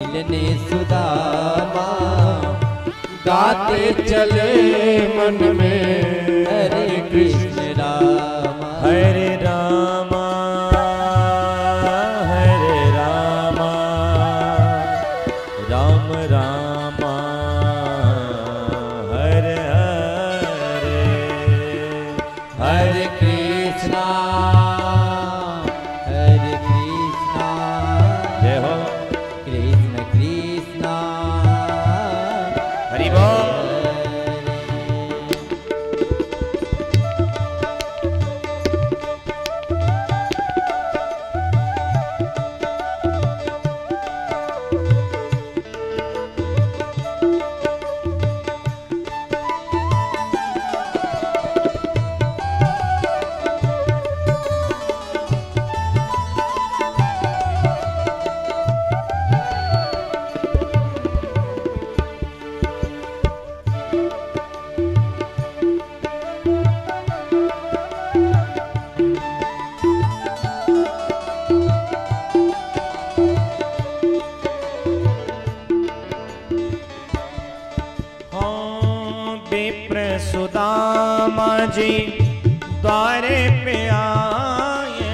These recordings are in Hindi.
मिलने सुदामा गाते चले मन में हरे कृष्ण रामा हरे रामा हरे रामा राम रामा हरे हरे हरे कृष्णा जय हो कृष्ण कृष्णा हरि बोल। सुदामा जी द्वारे पे आए,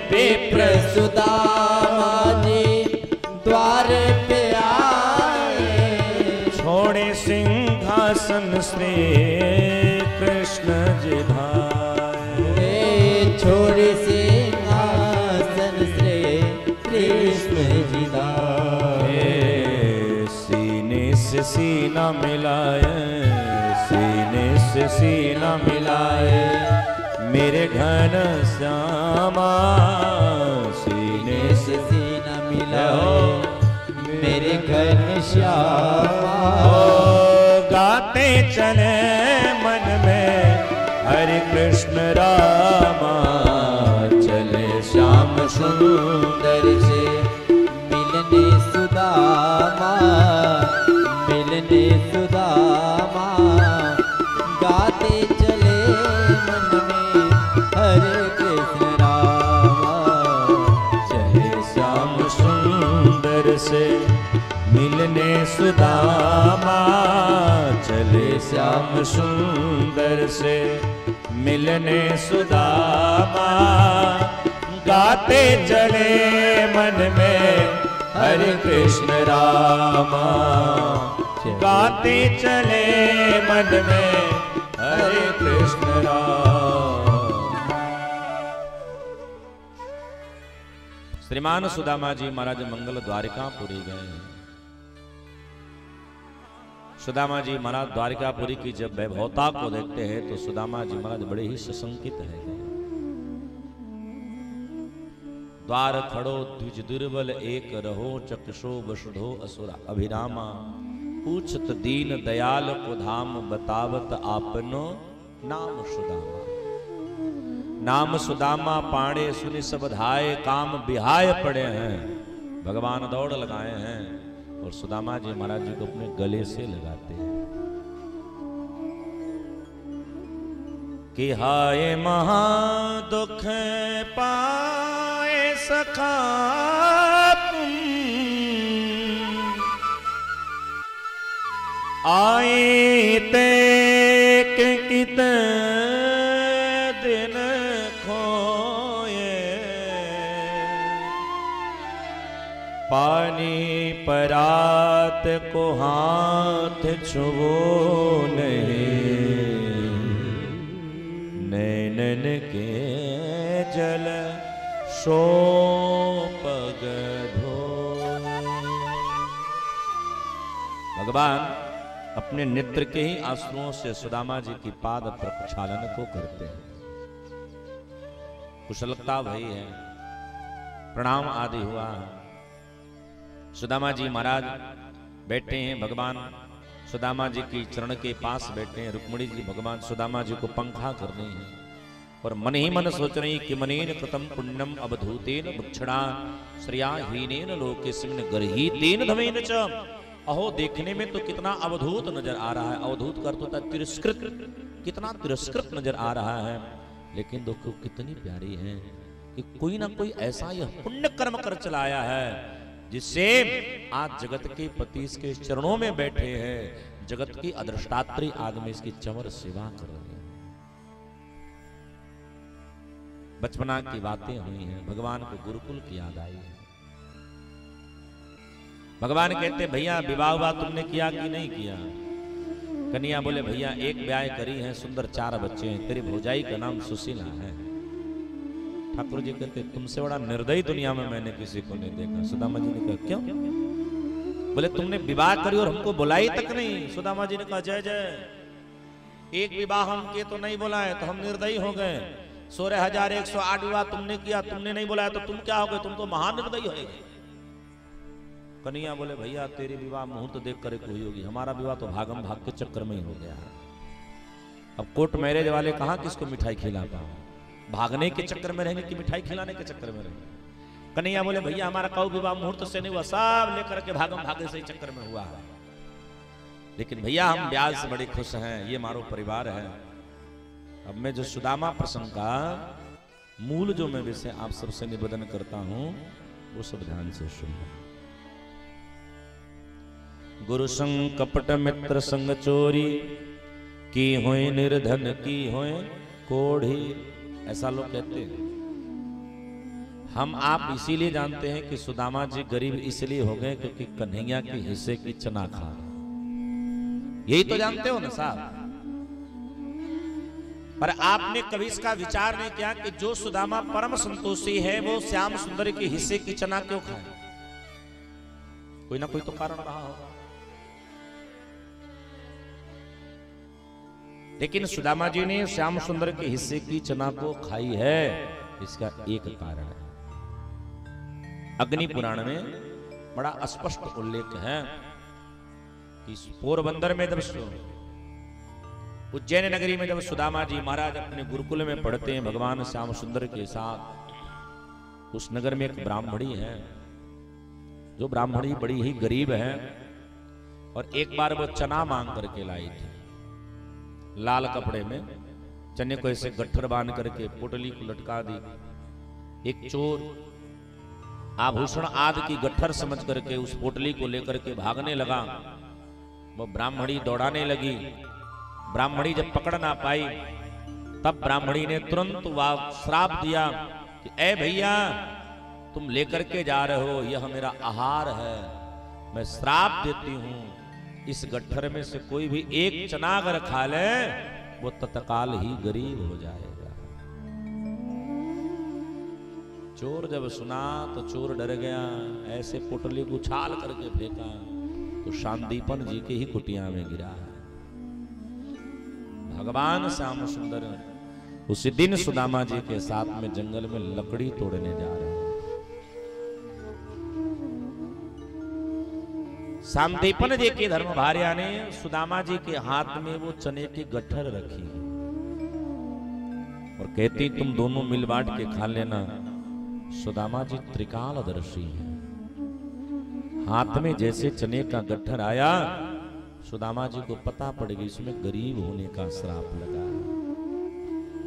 विप्र सुदामा जी द्वारे पे आए, छोड़े सिंहासन श्री कृष्ण जी भाए, छोड़े सिंहासन श्री कृष्ण जी भाए, सीने से सीना मिलाए, सीने से सीना मिलाए मेरे घन श्यामा, सीने से सीना मिलाए मेरे घन श्यामा, गाते चले मन में हरे कृष्ण रामा, चले श्याम सुंदर से मिलने सुदामा, मिलने सुदामा, गाते चले मन में हरे कृष्ण रामा, चले श्याम सुंदर से मिलने सुदामा, चले श्याम सुंदर से मिलने सुदामा, गाते चले मन में हरे कृष्ण रामा, गाते चले मन में हरे कृष्ण रामा। श्रीमान सुदामा जी महाराज मंगल द्वारिकापुरी गए। सुदामा जी महाराज द्वारिकापुरी की जब वैभवता को देखते हैं तो सुदामा जी महाराज बड़े ही सशंकित है। द्वार खड़ो द्विज दुर्बल एक रहो, चक्षो वसुधो असुरा अभिरामा, पूछत दीन दयाल को धाम, बतावत आपनो नाम सुदामा। नाम सुदामा पाड़े सुनि सब धाये, काम बिहाय पड़े हैं, भगवान दौड़ लगाए हैं और सुदामा जी महाराज जी को अपने गले से लगाते हैं कि हाय महा दुख पाए सखा तुम, आए ते कित दिन खोए, पानी परात को हाथ छुओ नहीं, नैनन के जल सो पग धो। भगवान अपने नेत्र के ही आंसुओं से सुदामा जी की पाद प्रक्षालन को करते हैं। कुशलता भई है, प्रणाम आदि हुआ। सुदामा जी महाराज बैठे हैं, भगवान सुदामा जी की चरण के पास बैठे हैं। रुक्मिणी जी भगवान सुदामा जी को पंखा कर रही हैं और मन ही मन सोच रही कि मनेन कृतम पुण्यम अवधूतेन भक्षणा श्रिया हीनेन लोकेस्मिन् गर्हीतेन धमेन च। अहो देखने में तो कितना अवधूत नजर आ रहा है, अवधूत कर तो तिरस्कृत, कितना तिरस्कृत नजर आ रहा है, लेकिन देखो कितनी प्यारी है कि कोई ना कोई ऐसा यह पुण्य कर्म कर चलाया है जिससे आज जगत के पति इसके चरणों में बैठे हैं, जगत की अदृष्टात्री आदमी इसकी चमर सेवा कर रहे हैं। बचपना की बातें हुई हैं, भगवान को गुरुकुल की याद आई है। भगवान कहते भैया विवाह तुमने किया कि नहीं किया? कन्या बोले भैया एक ब्याह करी है, सुंदर 4 बच्चे हैं, तेरी भौजाई का नाम सुशीला है। ठाकुर जी कहते तुमसे बड़ा निर्दयी दुनिया में मैंने किसी को नहीं देखा। सुदामा जी ने कहा क्यों? बोले तुमने विवाह करी और हमको बुलाई तक नहीं। सुदामा जी ने कहा जय जय, एक विवाह हम किए तो नहीं बुलाए तो हम निर्दयी हो गए। 16,108 विवाह तुमने किया, तुमने नहीं बुलाया तो तुम क्या हो गए? तुम तो महान निर्दयी हो गए। कन्हैया बोले भैया तेरी विवाह मुहूर्त देख कर कोई होगी, हमारा विवाह तो भागम भाग के चक्कर में ही हो गया है। अब कोर्ट मैरिज वाले कहां किसको मिठाई खिला पाओ? भागने के चक्कर में रहेंगे कि मिठाई खिलाने के चक्कर में रहेंगे? कन्हैया बोले भैया हमारा कौ विवाह मुहूर्त से नहीं हुआ, सब लेकर के भागम भागे से ही चक्कर में हुआ है। लेकिन भैया हम ब्याह से बड़े खुश हैं, ये हमारो परिवार है। अब मैं जो सुदामा प्रसंग का मूल जो मैं विषय आप सबसे निवेदन करता हूं वो सब ध्यान से सुनो। गुरु संग कपट मित्र संग चोरी, की होए निर्धन की होए कोढ़ी, ऐसा लोग कहते हैं। हम आप इसीलिए जानते हैं कि सुदामा जी गरीब इसलिए हो गए क्योंकि कन्हैया के हिस्से की चना खा, यही तो जानते हो ना साहब। पर आपने कभी इसका विचार नहीं किया कि जो सुदामा परम संतोषी है वो श्याम सुंदर के हिस्से की चना क्यों खाए? कोई ना कोई तो कारण रहा होगा। लेकिन सुदामा जी ने श्याम सुंदर के हिस्से की चना को खाई है, इसका एक कारण है। अग्नि पुराण में बड़ा स्पष्ट उल्लेख है कि पोरबंदर में जब उज्जैन नगरी में जब सुदामा जी महाराज अपने गुरुकुल में पढ़ते हैं भगवान श्याम सुंदर के साथ, उस नगर में एक ब्राह्मणी है, जो ब्राह्मणी बड़ी ही गरीब है और एक बार वो चना मांग करके लाई थी। लाल कपड़े में चने को ऐसे गट्ठर बांध करके पोटली को लटका दी। एक चोर आभूषण आदि की गट्ठर समझ करके उस पोटली को लेकर के भागने लगा। वो ब्राह्मणी दौड़ाने लगी। ब्राह्मणी जब पकड़ ना पाई तब ब्राह्मणी ने तुरंत वह श्राप दिया कि ए भैया तुम लेकर के जा रहे हो, यह मेरा आहार है, मैं श्राप देती हूं, इस गट्ठर में से कोई भी एक चना अगर खा ले वो तत्काल ही गरीब हो जाएगा। चोर जब सुना तो चोर डर गया, ऐसे पोटली को उछाल करके फेंका तो शांतिपन जी के ही कुटिया में गिरा है। भगवान श्याम सुंदर उसी दिन सुदामा जी के साथ में जंगल में लकड़ी तोड़ने जा रहे हैं। शांतिपन जी की धर्म भार्या ने सुदामा जी के हाथ में वो चने की गट्ठर रखी और कहती तुम दोनों मिल बांट के खा लेना। सुदामा जी त्रिकालदर्शी हैं। हाथ में जैसे चने का गट्ठर आया, सुदामा जी को पता पड़ गई इसमें गरीब होने का श्राप लगा।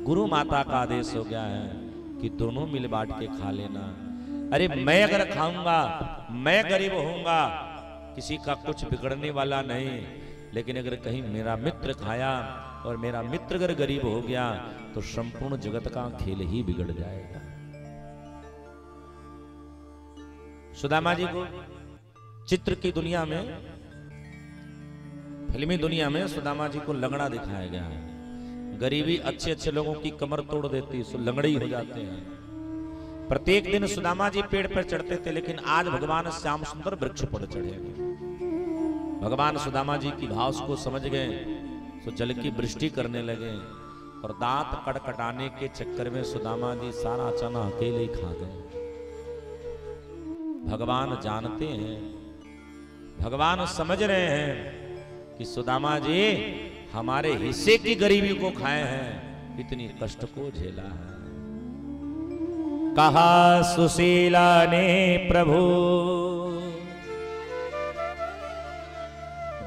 गुरु माता का आदेश हो गया है कि दोनों मिल बांट के खा लेना। अरे मैं अगर खाऊंगा मैं गरीब होऊंगा, किसी का कुछ बिगड़ने वाला नहीं, लेकिन अगर कहीं मेरा मित्र खाया और मेरा मित्र अगर गरीब हो गया तो संपूर्ण जगत का खेल ही बिगड़ जाएगा। सुदामा जी को चित्र की दुनिया में, फिल्मी दुनिया में सुदामा जी को लंगड़ा दिखाया गया है। गरीबी अच्छे अच्छे लोगों की कमर तोड़ देती है, लंगड़े ही हो जाते हैं। प्रत्येक दिन सुदामा जी पेड़ पर चढ़ते थे, लेकिन आज भगवान श्याम सुंदर वृक्ष पर चढ़े। भगवान सुदामा जी की भाव को समझ गए तो जल की वृष्टि करने लगे और दांत कड़कटाने के चक्कर में सुदामा जी सारा चना अकेले ही खा गए। भगवान जानते हैं, भगवान समझ रहे हैं कि सुदामा जी हमारे हिस्से की गरीबी को खाए हैं, इतनी कष्ट को झेला है। कहा सुशीला ने प्रभु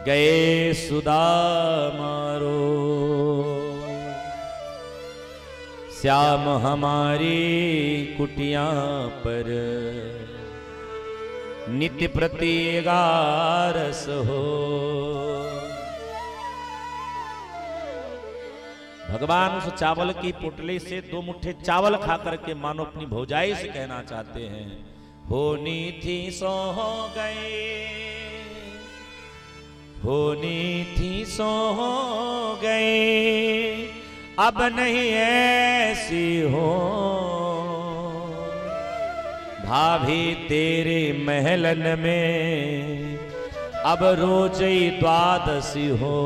गए सुदामारो, श्याम हमारी कुटिया पर नित्य प्रति गारस हो। भगवान उस चावल की पुटली से 2 मुट्ठी चावल खा करके मानो अपनी भौजाई से कहना चाहते हैं, होनी थी सो हो गई, होनी थी सो हो गई, अब नहीं ऐसी हो। भाभी तेरे महलन में अब रोज ही द्वादशी हो।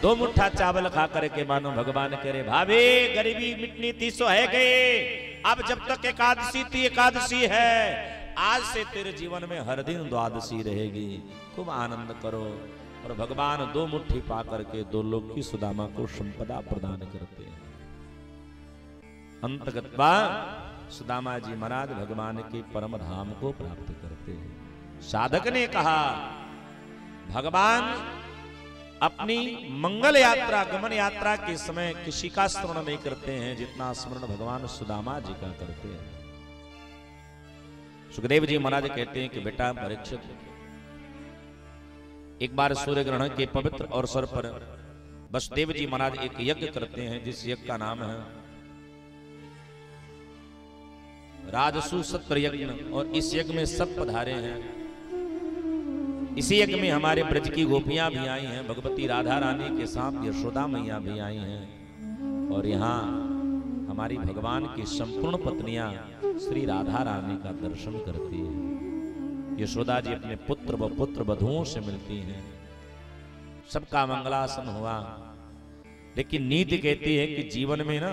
2 मुट्ठा चावल खा करके मानो भगवान कह रहे, भाभी गरीबी मिटनी थी सो है गई, अब जब तक एकादशी थी एकादशी है, आज से तेरे जीवन में हर दिन द्वादशी रहेगी, खूब आनंद करो। और भगवान 2 मुट्ठी पा करके 2 लोग की सुदामा को संपदा प्रदान करते हैं। अंतगत्वा सुदामा जी महाराज भगवान के परम धाम को प्राप्त करते हैं। साधक ने कहा, भगवान अपनी मंगल यात्रा गमन यात्रा के समय किसी का स्मरण नहीं करते हैं जितना स्मरण भगवान सुदामा जी का करते हैं। सुखदेव जी महाराज कहते हैं कि बेटा परीक्षित, एक बार सूर्य ग्रहण के पवित्र अवसर पर वसुदेव जी महाराज एक यज्ञ करते हैं, जिस यज्ञ का नाम है राजसु सत्र यज्ञ। और इस यज्ञ में सब पधारे हैं। इसी यज्ञ में हमारे ब्रज की गोपियां भी आई हैं, भगवती राधा रानी के साथ यशोदा मैया भी आई हैं। और यहाँ हमारी भगवान की संपूर्ण पत्नियां श्री राधा रानी का दर्शन करती हैं। यशोदा जी अपने पुत्र व पुत्र वधुओं से मिलती हैं। सबका मंगलासन हुआ। लेकिन नीति कहती है कि जीवन में ना